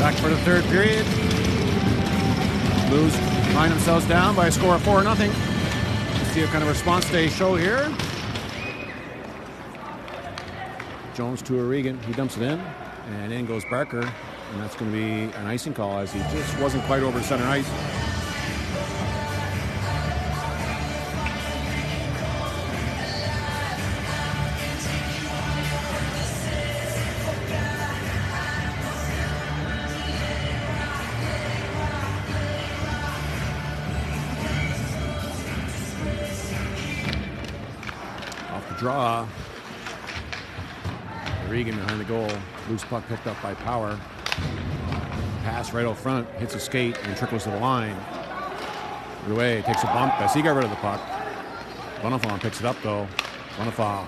Back for the third period. Blues find themselves down by a score of 4-0. Let's see what kind of response they show here. Jones to O'Regan. He dumps it in. And in goes Barker. And that's going to be an icing call as he just wasn't quite over the center ice. Draw. Regan behind the goal. Loose puck picked up by Power. Pass right out front. Hits a skate and trickles to the line. Rouet takes a bump as he got rid of the puck. Bonifant picks it up though. Bonifant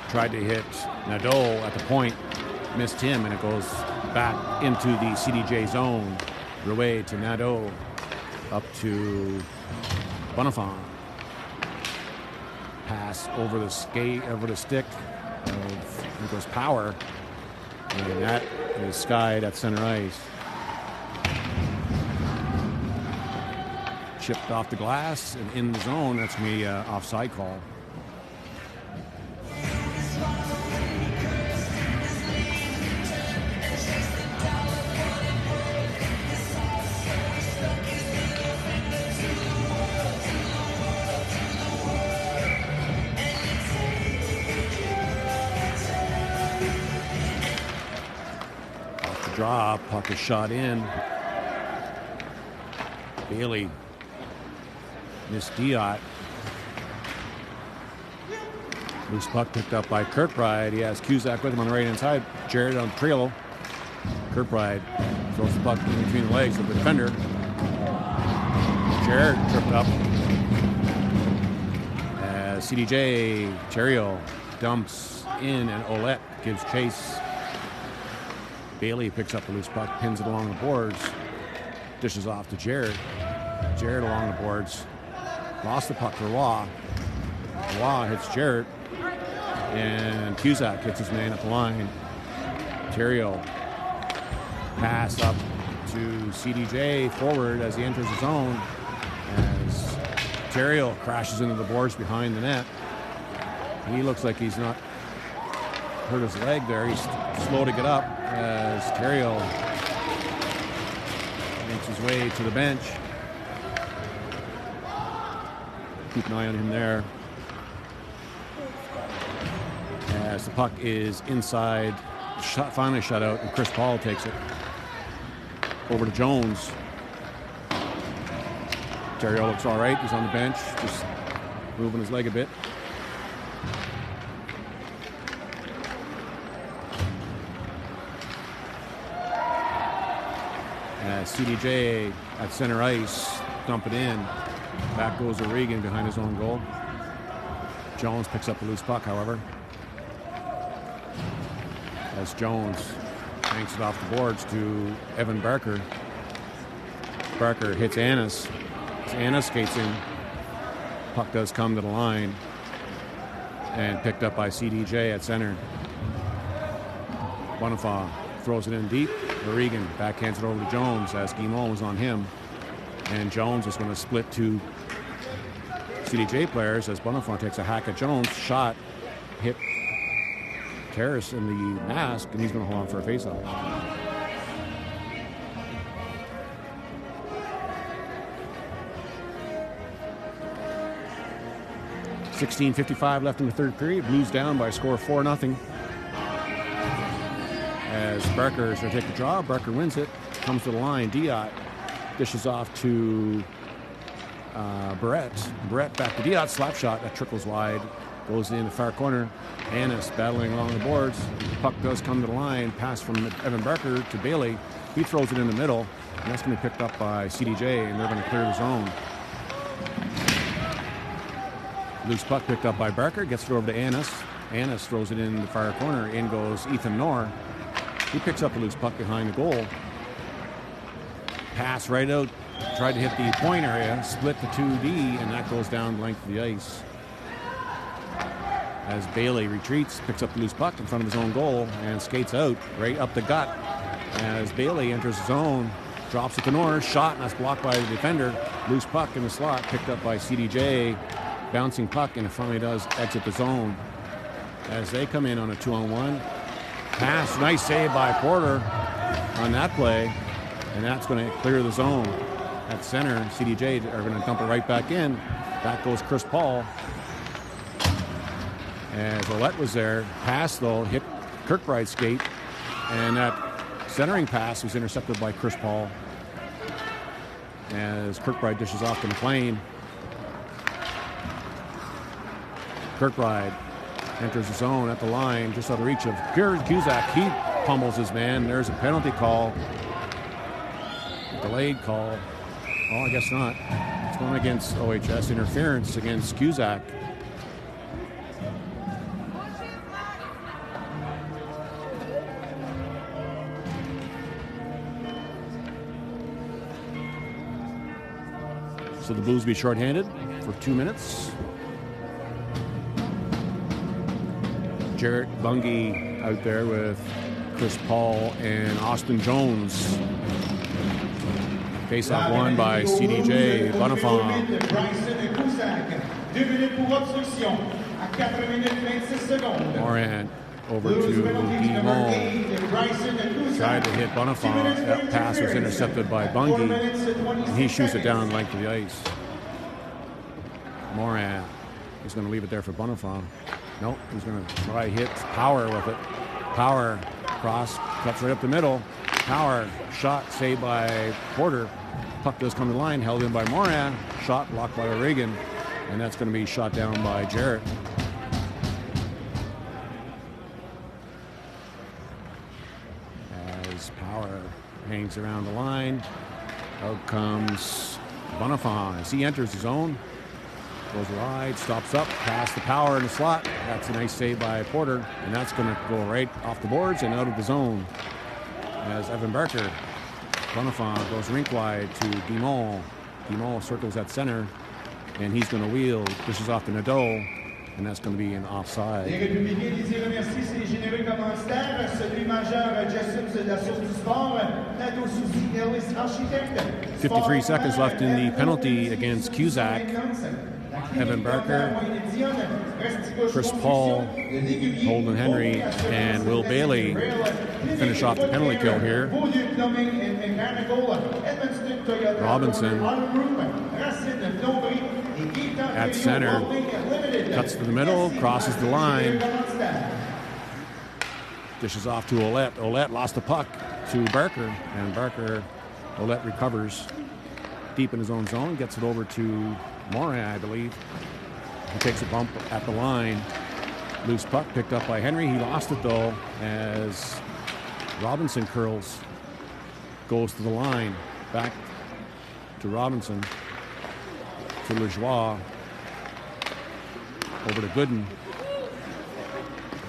tried to hit Nadeau at the point. Missed him and it goes back into the CDJ zone. Rouet to Nadeau. Up to Bonifant. Pass over the skate, over the stick of Nicholas Power, and that is skied at center ice. Chipped off the glass and in the zone. That's going to be an offside call. Draw, puck is shot in. Bailey missed Diot. Loose puck picked up by Kirkbride. He has Cusack with him on the right hand side. Jared on the trail. Kirkbride throws the puck in between the legs of the defender. Jared tripped up. As CDJ Terrio dumps in and Ouellette gives chase. Bailey picks up the loose puck, pins it along the boards, dishes off to Jared. Jared along the boards, lost the puck to Roy. Roy hits Jared, and Cusack hits his man at the line. Terrio pass up to CDJ forward as he enters the zone. As Terrio crashes into the boards behind the net. He looks like he's not hurt his leg there. He's slow to get up as Terrio makes his way to the bench. Keep an eye on him there. As the puck is inside, finally shut out, and Chris Paul takes it over to Jones. Terrio looks all right. He's on the bench, just moving his leg a bit. CDJ at center ice, dump it in. Back goes O'Regan behind his own goal. Jones picks up the loose puck, however. As Jones banks it off the boards to Evan Barker. Barker hits Annis. As Annis skates in. Puck does come to the line. And picked up by CDJ at center. Bonifant throws it in deep. O'Regan backhands it over to Jones as Guimond was on him. And Jones is going to split two CDJ players as Bonifant takes a hack at Jones. Shot hit Terrace in the mask, and he's going to hold on for a faceoff. .55 left in the third period. Blues down by a score of 4-0. As Barker is going to take the draw. Barker wins it. Comes to the line. Diot dishes off to Barrett. Barrett back to Diot. Slap shot that trickles wide. Goes in the far corner. Annis battling along the boards. Puck does come to the line. Pass from Evan Barker to Bailey. He throws it in the middle. And that's going to be picked up by CDJ, and they're going to clear the zone. Loose puck picked up by Barker. Gets it over to Annis. Annis throws it in the far corner. In goes Ethan Knorr. He picks up the loose puck behind the goal. Pass right out. Tried to hit the point area. Split the 2D, and that goes down the length of the ice. As Bailey retreats, picks up the loose puck in front of his own goal, and skates out right up the gut as Bailey enters the zone, drops it to Norris, shot, and that's blocked by the defender. Loose puck in the slot, picked up by CDJ, bouncing puck, and it finally does exit the zone. As they come in on a 2-on-1. Pass, nice save by Porter on that play, and that's going to clear the zone. At center, CDJ are going to dump it right back in. Back goes Chris Paul. As Ouellette was there, pass though, hit Kirkbride's skate, and that centering pass was intercepted by Chris Paul. As Kirkbride dishes off to McLean. Kirkbride enters the zone at the line, just out of reach of Cusack. He pummels his man. There's a penalty call. Delayed call. Oh, I guess not. It's going against OHS. Interference against Cusack. So the Blues be shorthanded for 2 minutes. Jarrett Bungie out there with Chris Paul and Austin Jones. Face-off won by CDJ Bonifant. Moran over to Guimont. Tried to hit Bonifant. That pass was intercepted by Bungie. And he shoots it down the length of the ice. Moran is going to leave it there for Bonifant. Nope, he's going to try hit Power with it. Power cross, cuts right up the middle. Power shot saved by Porter. Puck does come to the line, held in by Moran. Shot blocked by O'Regan, and that's going to be shot down by Jarrett. As Power hangs around the line, out comes Bonifant as he enters his zone. Goes wide, stops up, past the Power in the slot. That's a nice save by Porter, and that's going to go right off the boards and out of the zone. As Evan Barker, Bonifant goes rink wide to Guimont. Guimont circles at center, and he's going to wheel, dishes off to Nadeau, and that's going to be an offside. 53 seconds left in the penalty against Cusack. Evan Barker, Chris Paul, Holden Henry, and Will Bailey finish off the penalty kill here. Robinson at center, cuts to the middle, crosses the line, dishes off to Ouellette. Ouellette lost the puck to Barker, and Ouellette recovers deep in his own zone, gets it over to Moran, I believe. He takes a bump at the line. Loose puck picked up by Henry. He lost it though as Robinson curls. Goes to the line. Back to Robinson. To Lajoie. Over to Gooden.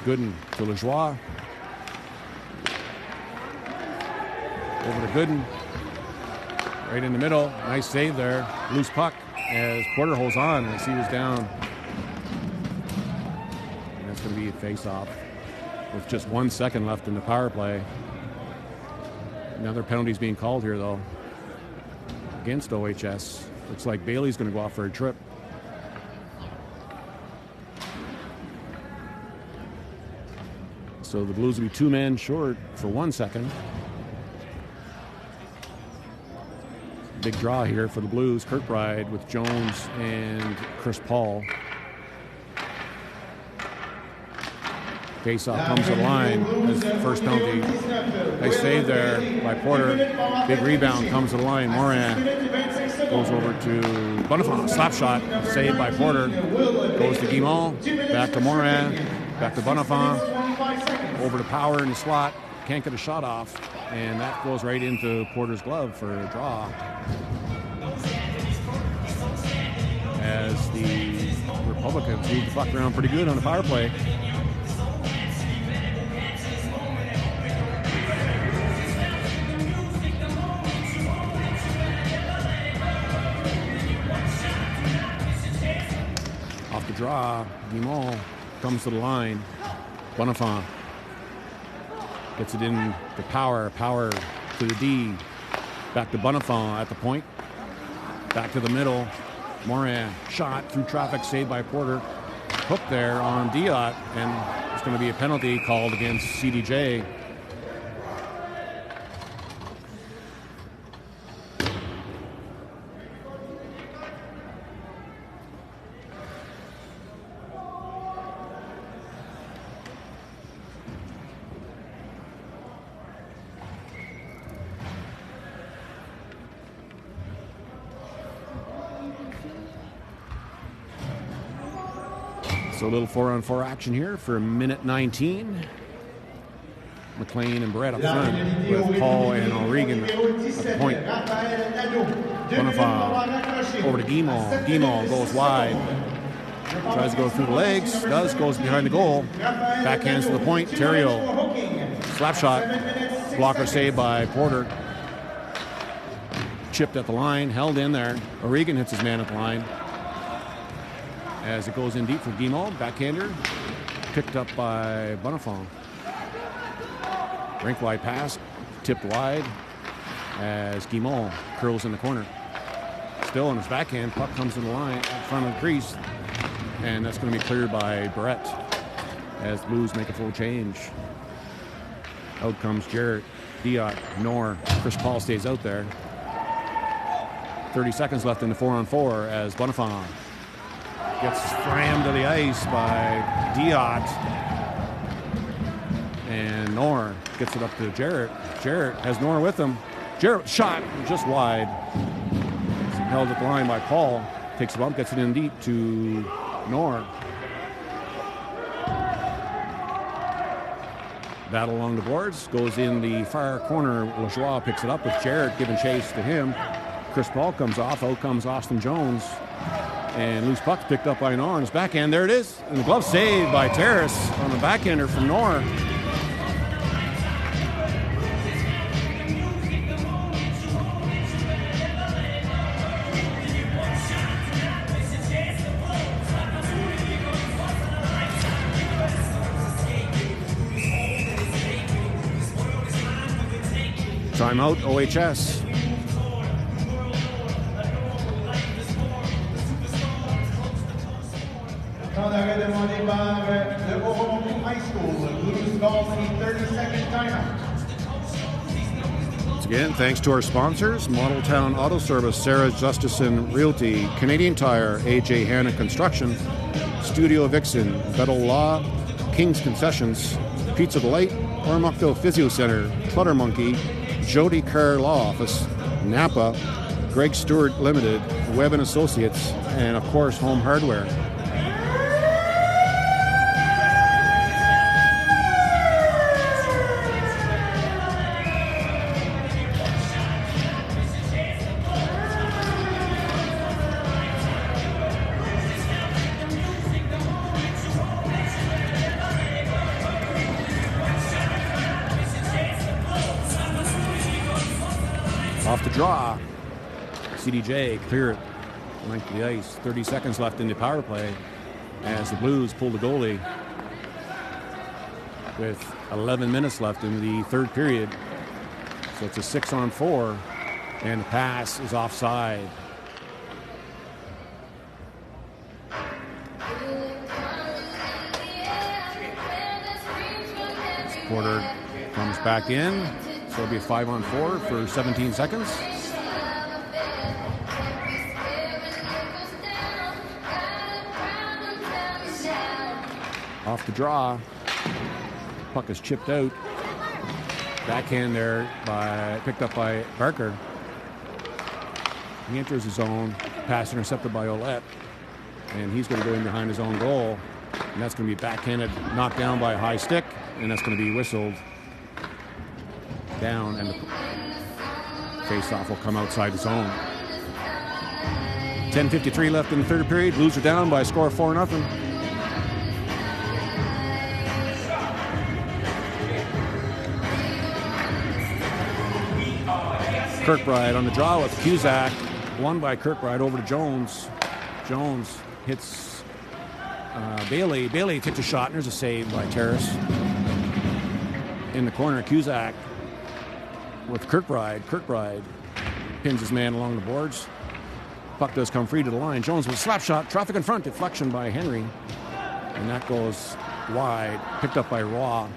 Gooden to Lajoie. Over to Gooden. Right in the middle. Nice save there. Loose puck as Porter holds on as he was down. And that's going to be a face-off with just 1 second left in the power play. Another penalty's being called here, though, against OHS. Looks like Bailey's going to go off for a trip. So the Blues will be 2 men short for 1 second. Big draw here for the Blues. Kirkbride with Jones and Chris Paul. Faceoff comes to the line as the first penalty. Nice save there by Porter. Big rebound comes to the line. Moran goes over to Bonifant. Slap shot saved by Porter. Goes to Guimont. Back to Moran. Back to Bonifant. Over to Power in the slot. Can't get a shot off. And that goes right into Porter's glove for a draw. As the Republicans move the puck around pretty good on the power play. Off the draw, Guimont comes to the line. Bonifant Gets it in to Power to the D. Back to Bonifant at the point. Back to the middle. Morin shot through traffic, saved by Porter. Hook there on Diot, and it's going to be a penalty called against CDJ. So a little 4-on-4 action here for minute 19. McLean and Barrett up front with Paul and O'Regan at the point. Bonifant over to Guimond. Guimond goes wide. Tries to go through the legs. Goes behind the goal. Backhands to the point. Theriault. Slap shot. Blocker saved by Porter. Chipped at the line. Held in there. O'Regan hits his man at the line. As it goes in deep for Guimond, backhander, picked up by Bonifant. Rink wide pass, tipped wide as Guimond curls in the corner. Still on his backhand, puck comes in the line in front of the crease, and that's going to be cleared by Barrett as Blues make a full change. Out comes Jarrett, Diot, Knorr. Chris Paul stays out there. 30 seconds left in the 4-on-4 as Bonifant gets slammed to the ice by Diot. And Knorr gets it up to Jarrett. Jarrett has Knorr with him. Jarrett shot just wide. Held at the line by Paul. Takes a bump, gets it in deep to Knorr. Battle along the boards. Goes in the far corner. Lajoie picks it up with Jarrett giving chase to him. Chris Paul comes off. Out comes Austin Jones. And loose puck picked up by Knorr on his backhand. There it is. And the glove saved by Terrace on the backhander from Knorr. Timeout, OHS. Once again, thanks to our sponsors, Model Town Auto Service, Sarah Justison Realty, Canadian Tire, AJ Hanna Construction, Studio Vixen, Bettle Law, King's Concessions, Pizza Delight, Ormuckville Physio Center, Clutter Monkey, Jody Kerr Law Office, Napa, Greg Stewart Limited, Webb and Associates, and of course, Home Hardware. Off the draw. CDJ clear it. Length of the ice. 30 seconds left in the power play as the Blues pull the goalie with 11 minutes left in the third period. So it's a 6-on-4 and the pass is offside. Porter comes back in. So it'll be a 5-on-4 for 17 seconds. Off the draw. Puck is chipped out. Backhand there picked up by Barker. He enters his zone. Pass intercepted by Ouellette. And he's going to go in behind his own goal. And that's going to be backhanded, knocked down by a high stick. And that's going to be whistled down, and the face-off will come outside the zone. 10:53 left in the third period. Blues are down by a score of 4-0. Kirkbride on the draw with Cusack. Won by Kirkbride over to Jones. Jones hits Bailey. Bailey takes a shot, and there's a save by Terrace. in the corner. Cusack with Kirkbride. Kirkbride pins his man along the boards. Puck does come free to the line. Jones with a slap shot. Traffic in front. Deflection by Henry. And that goes wide. Picked up by Raw.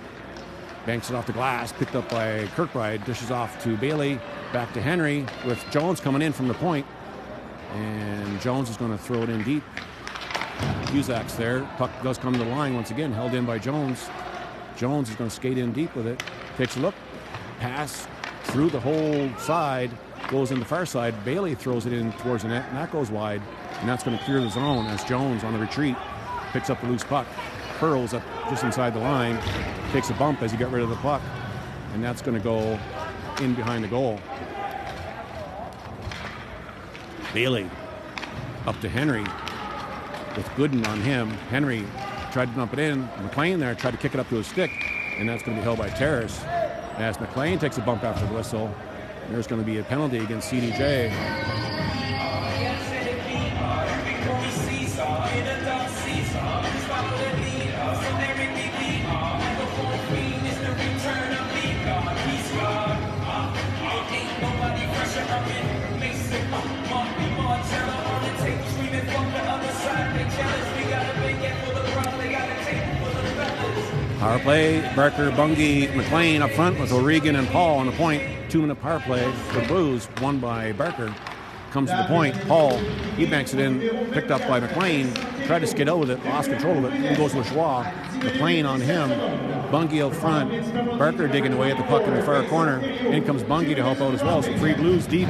Banks it off the glass. Picked up by Kirkbride. Dishes off to Bailey. Back to Henry with Jones coming in from the point. And Jones is going to throw it in deep. Cusack's there. Puck does come to the line once again. Held in by Jones. Jones is going to skate in deep with it. Takes a look. Pass through the whole side. Goes in the far side. Bailey throws it in towards the net. And that goes wide. And that's going to clear the zone as Jones on the retreat picks up the loose puck. Curls up just inside the line. Takes a bump as he got rid of the puck. And that's going to go in behind the goal. Bailey up to Henry with Gooden on him. Henry tried to dump it in. McLean there tried to kick it up to his stick, and that's going to be held by Terrace. As McLean takes a bump after the whistle, there's going to be a penalty against CDJ. Power play, Barker, Bungie, McLean up front with O'Regan and Paul on the point. 2-minute power play for the Blues, won by Barker. Comes to the point, Paul, he banks it in, picked up by McLean, tried to skid out with it, lost control of it, in goes Lajoie, McLean on him, Bungie out front, Barker digging away at the puck in the far corner, in comes Bungie to help out as well, so 3 Blues deep.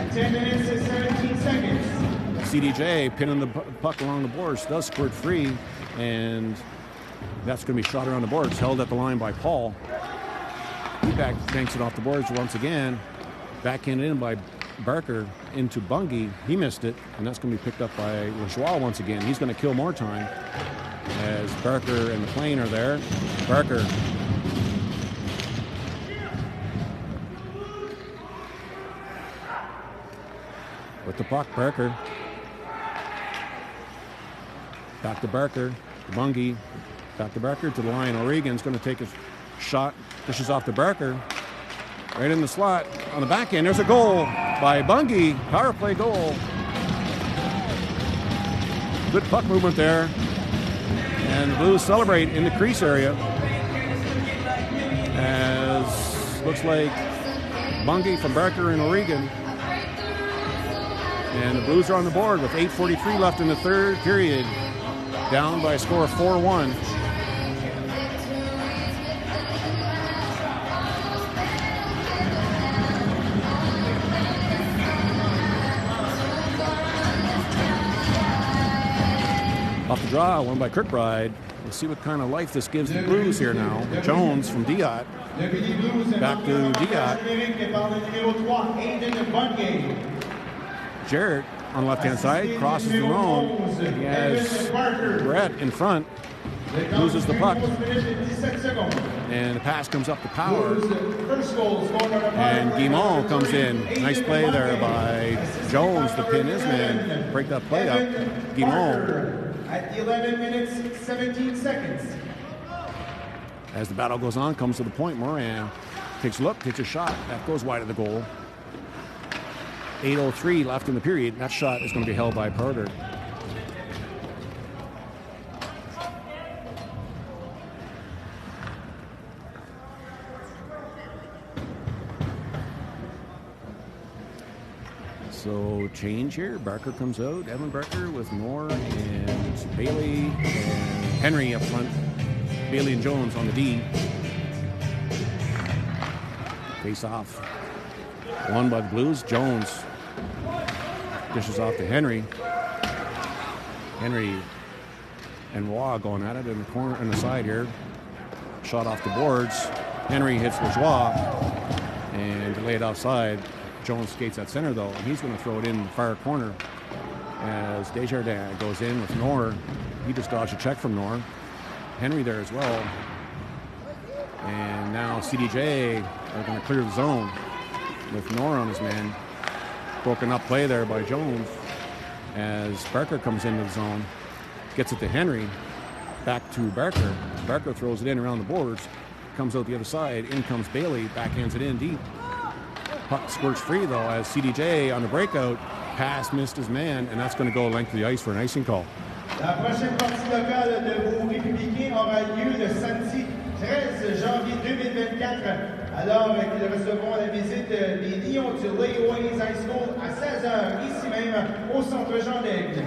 CDJ pinning the puck along the boards, does squirt free, and that's going to be shot around the boards, held at the line by Paul. He banks it off the boards once again. Backhanded in by Barker into Bungie. He missed it, and that's going to be picked up by Lajoie once again. He's going to kill more time as Barker and McLean are there. Barker. With the puck, Barker. Back to Barker. Bungie. Back to Barker to the line. O'Regan's going to take a shot. Dishes off to Barker. Right in the slot. On the back end, there's a goal by Bungie. Power play goal. Good puck movement there. And the Blues celebrate in the crease area. As looks like Bungie from Barker and O'Regan. And the Blues are on the board with 8:43 left in the third period. Down by a score of 4-1. Off the draw, won by Kirkbride. We'll see what kind of life this gives the Blues here now. Jones from Diot. Back to Diot. Jarrett on the left-hand side, crosses the zone. He has Brett in front, loses the puck. And the pass comes up to Power. And Guimont comes in. Nice play there by Jones to pin his man. Break that play up. Guimont. At 11 minutes, 17 seconds. As the battle goes on, comes to the point. Moran takes a look, takes a shot. That goes wide of the goal. 8:03 left in the period. That shot is going to be held by Porter. So change here. Barker comes out. Evan Barker with Moore and Bailey and Henry up front. Bailey and Jones on the D. Face off. Won by the Blues. Jones dishes off to Henry. Henry and Waugh going at it in the corner, in the side here. Shot off the boards. Henry hits Lajoie and delayed offside. Jones skates at center though, and he's going to throw it in the far corner as Desjardins goes in with Knorr. He just dodged a check from Knorr. Henry there as well. And now CDJ are going to clear the zone with Knorr on his man. Broken up play there by Jones as Barker comes into the zone. Gets it to Henry. Back to Barker. Barker throws it in around the boards. comes out the other side. In comes Bailey, backhands it in deep. Puck squirts free, though, as CDJ on the breakout. Pass missed his man, and that's going to go length of the ice for an icing call. La prochaine partie locale de vos Républicains aura lieu le samedi 13 janvier 2024, alors qu'ils recevront la visite des Lions du Layways High School à 16h, ici même, au Centre Jean d'Aigle.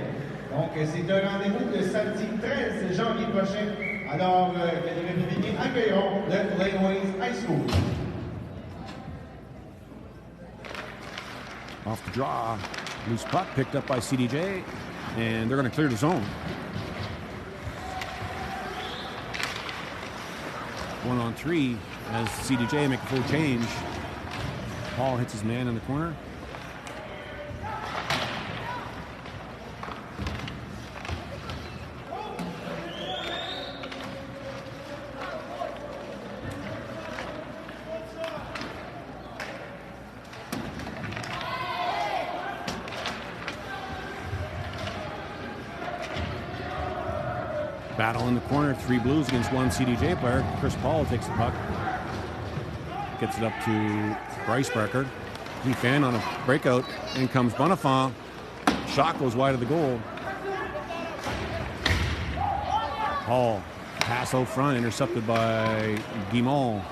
Donc, c'est un rendez-vous le samedi 13 janvier prochain, alors que les Républicains accueilleront le Layways High School. Off the draw, loose puck picked up by CDJ, and they're going to clear the zone. 1-on-3 as CDJ make a full change. Paul hits his man in the corner. Battle in the corner, 3 Blues against 1 CDJ player. Chris Paul takes the puck. Gets it up to Bryce Barker. He fan on a breakout. In comes Bonifant. Shot goes wide of the goal. Paul, pass out front, intercepted by Guimond.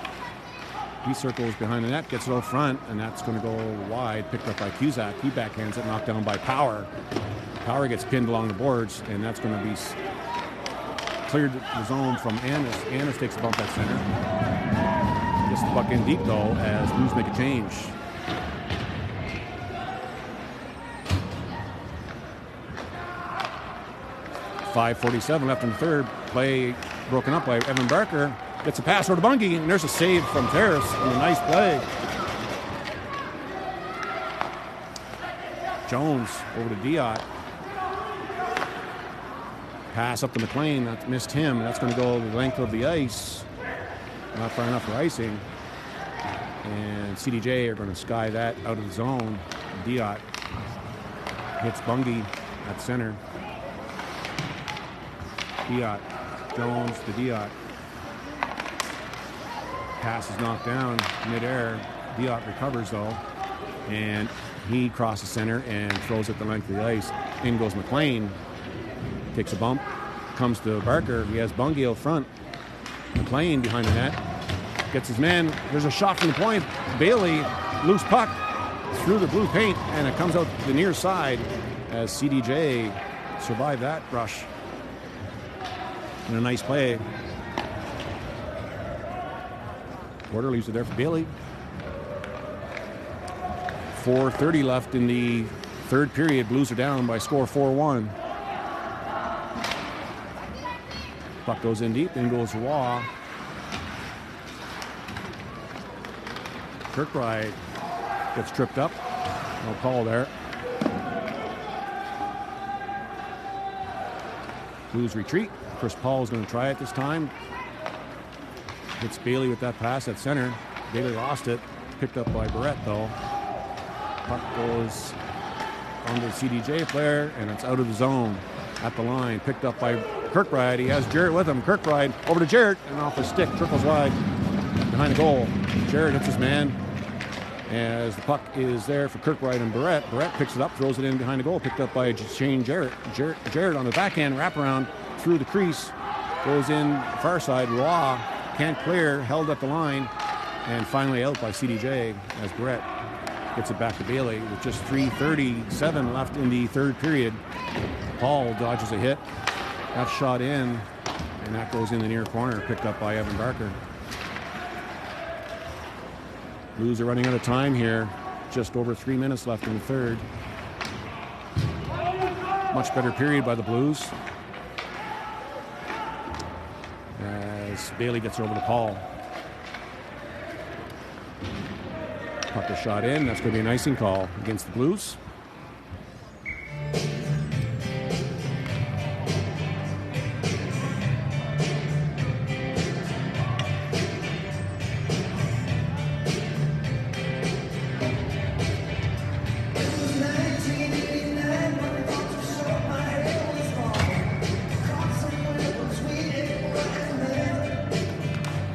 He circles behind the net, gets it out front, and that's going to go wide. Picked up by Cusack. He backhands it, knocked down by Power. Power gets pinned along the boards, and that's going to be cleared the zone from Annis. Annis takes a bump at center. Gets the puck in deep, though, as Blues make a change. .5:47 left in the third. Play broken up by Evan Barker. Gets a pass over to Bungie, and there's a save from Terrace on a nice play. Jones over to Diot. Pass up to McLean, that missed him. That's going to go the length of the ice. Not far enough for icing. And CDJ are going to sky that out of the zone. Diot hits Bungie at center. Diot, Jones to Diot. Pass is knocked down midair. Diot recovers though. And he crosses center and throws it the length of the ice. In goes McLean. Takes a bump, comes to Barker. He has Bungie out front. McLean behind the net. Gets his man. There's a shot from the point. Bailey, loose puck through the blue paint, and it comes out the near side as CDJ survived that rush. And a nice play. Porter leaves it there for Bailey. 4:30 left in the third period. Blues are down by score 4-1. Puck goes in deep, in goes Roy. Kirkbride gets tripped up. No call there. Blues retreat. Chris Paul is going to try it this time. Hits Bailey with that pass at center. Bailey lost it. Picked up by Barrett, though. Puck goes on the CDJ player, and it's out of the zone at the line. Picked up by Kirkbride. He has Jarrett with him. Kirkbride over to Jarrett, and off the stick, trickles wide behind the goal. Jarrett hits his man as the puck is there for Kirkbride and Barrett. Barrett picks it up, throws it in behind the goal. Picked up by Shane Jarrett. Jarrett on the backhand, wraparound through the crease. Goes in far side. Roy can't clear, held at the line, and finally out by CDJ as Barrett gets it back to Bailey with just 3:37 left in the third period. Paul dodges a hit. That's shot in, and that goes in the near corner, picked up by Evan Barker. Blues are running out of time here. Just over 3 minutes left in the third. Much better period by the Blues. As Bailey gets over to Paul. Puck is shot in. That's going to be an icing call against the Blues.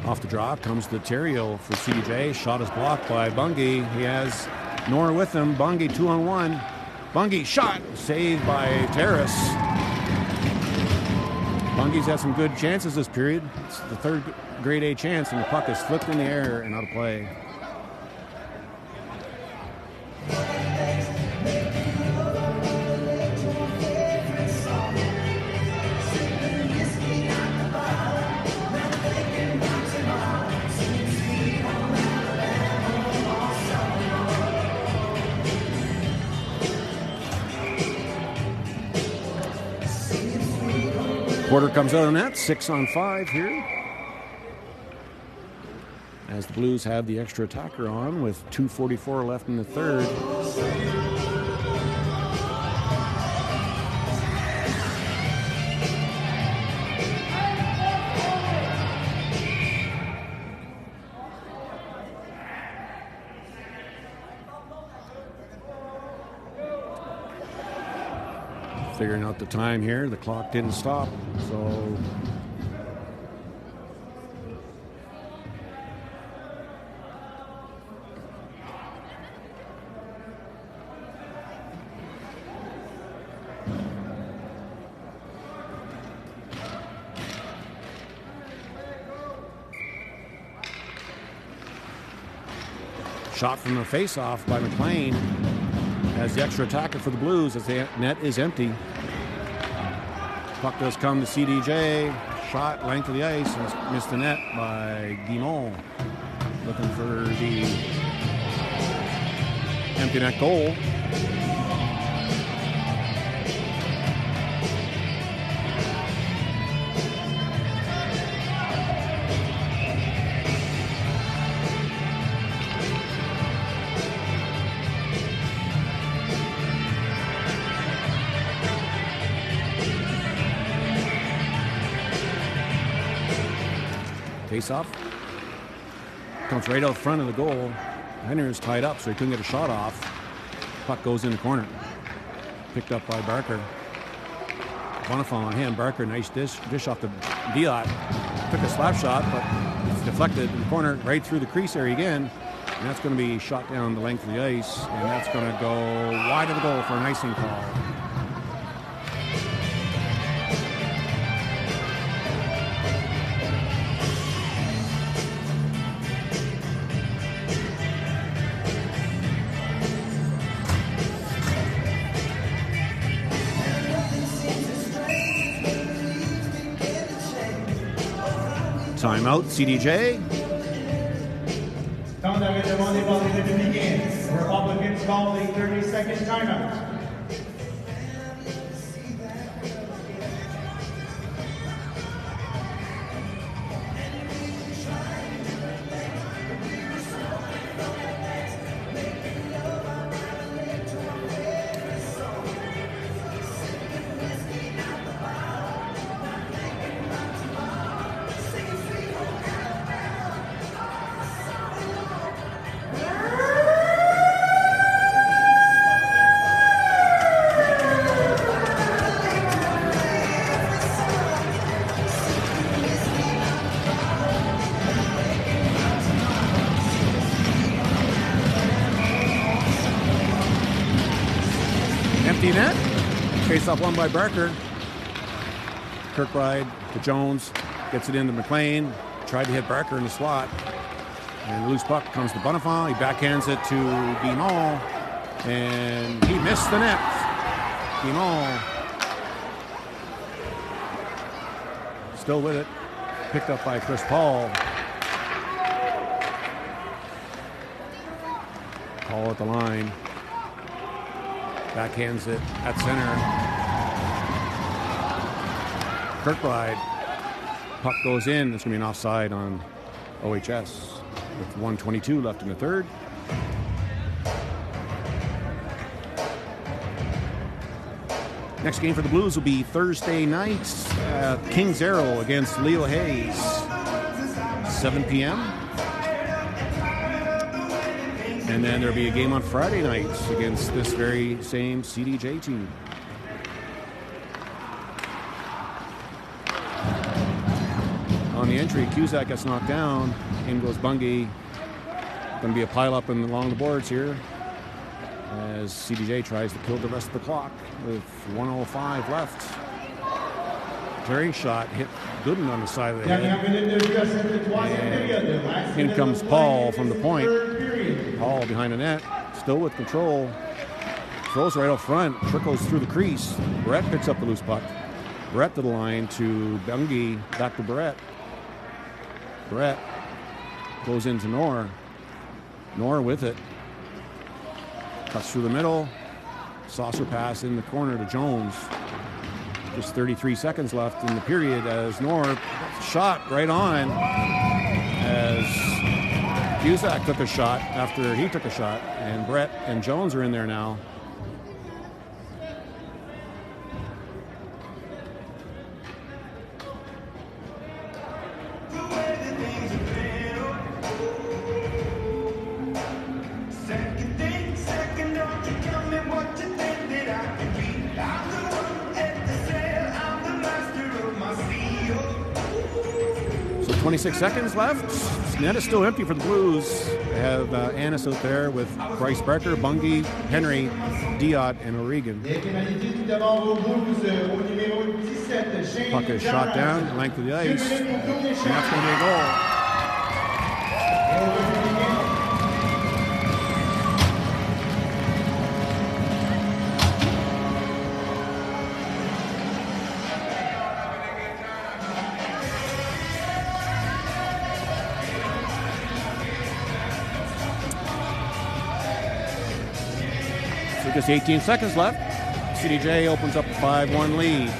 Off the draw. draw. Comes to Terrio for CDJ. Shot is blocked by Bungie. He has Nor with him. Bungie 2-on-1. Bungie shot. Saved by Terrace. Bungie's had some good chances this period. It's the third grade A chance, and the puck is flipped in the air and out of play. Porter comes out on that, 6-on-5 here. As the Blues have the extra attacker on with 2:44 left in the third. Figuring out the time here. The clock didn't stop, so shot from the face-off by McLean as the extra attacker for the Blues as the net is empty. Puck does come to CDJ. Shot length of the ice and missed the net by Guimond. Looking for the empty net goal. Face-off. Comes right out front of the goal. Henry is tied up, so he couldn't get a shot off. Puck goes in the corner. Picked up by Barker. Bonifant on him. Barker, nice dish off the Viot. Took a slap shot, but it's deflected in the corner, right through the crease area again. And that's going to be shot down the length of the ice. And that's going to go wide of the goal for an icing call. Timeout, CDJ. Temps d'arrêt demandé par les Républicains. The Republicans call the 30-second timeout. Empty net. Face off one by Barker. Kirkbride to Jones. Gets it into McLean. Tried to hit Barker in the slot. And the loose puck comes to Bonifant. He backhands it to Guimond. And he missed the net. Guimond still with it. Picked up by Chris Paul. Paul at the line. Backhands it at center. Kirkbride. Puck goes in. It's going to be an offside on OHS with 1:22 left in the third. Next game for the Blues will be Thursday night at Kings Arrow against Leo Hayes. 7 p.m. And then there'll be a game on Friday nights against this very same CDJ team. On the entry, Cusack gets knocked down, In goes Bungie. Going to be a pileup along the boards here as CDJ tries to kill the rest of the clock with 1:05 left. Jerry shot hit Gooden on the side of the head. And in comes Paul from the point. Paul behind the net, still with control. Throws right up front, trickles through the crease. Brett picks up the loose puck. Brett to the line to Bungie, back to Brett. Brett goes into Knorr. Knorr with it. Cuts through the middle. Saucer pass in the corner to Jones. Just 33 seconds left in the period as Knorr shot right on as Cusack took a shot after he took a shot, and Brett and Jones are in there now. So 26 seconds left. Net is still empty for the Blues. They have Annis out there with Bryce Brecker, Bungie, Henry, Diot, and O'Regan. Puck is shot down, length of the ice, and that's going to be a goal. So just 18 seconds left. CDJ opens up a 5-1 lead.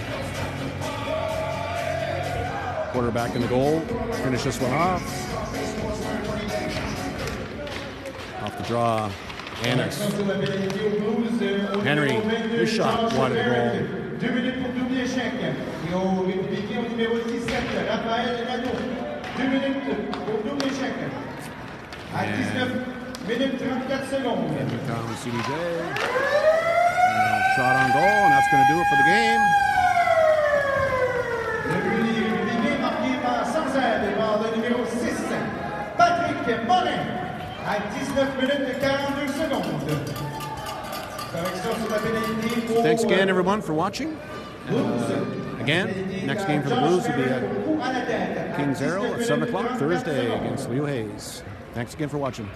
Quarterback in the goal. Finish this one off. Off the draw, Annis. Henry, his shot wide of the goal. 2 minutes pour doubler l'échec. Et au républicain au numéro 17, Raphaël Rado. 2 minutes pour doubler l'échec. À 19 minutes 34 secondes. Here comes CDJ. Shot on goal, and that's going to do it for the game. Le but des républicains marqué par sans aide par le numéro 6, Patrick Morin. À 19 minutes 42 secondes. Thanks again, everyone, for watching. Again, next game for the Blues will be at Kings Arrow at 7 o'clock Thursday against Leo Hayes. Thanks again for watching.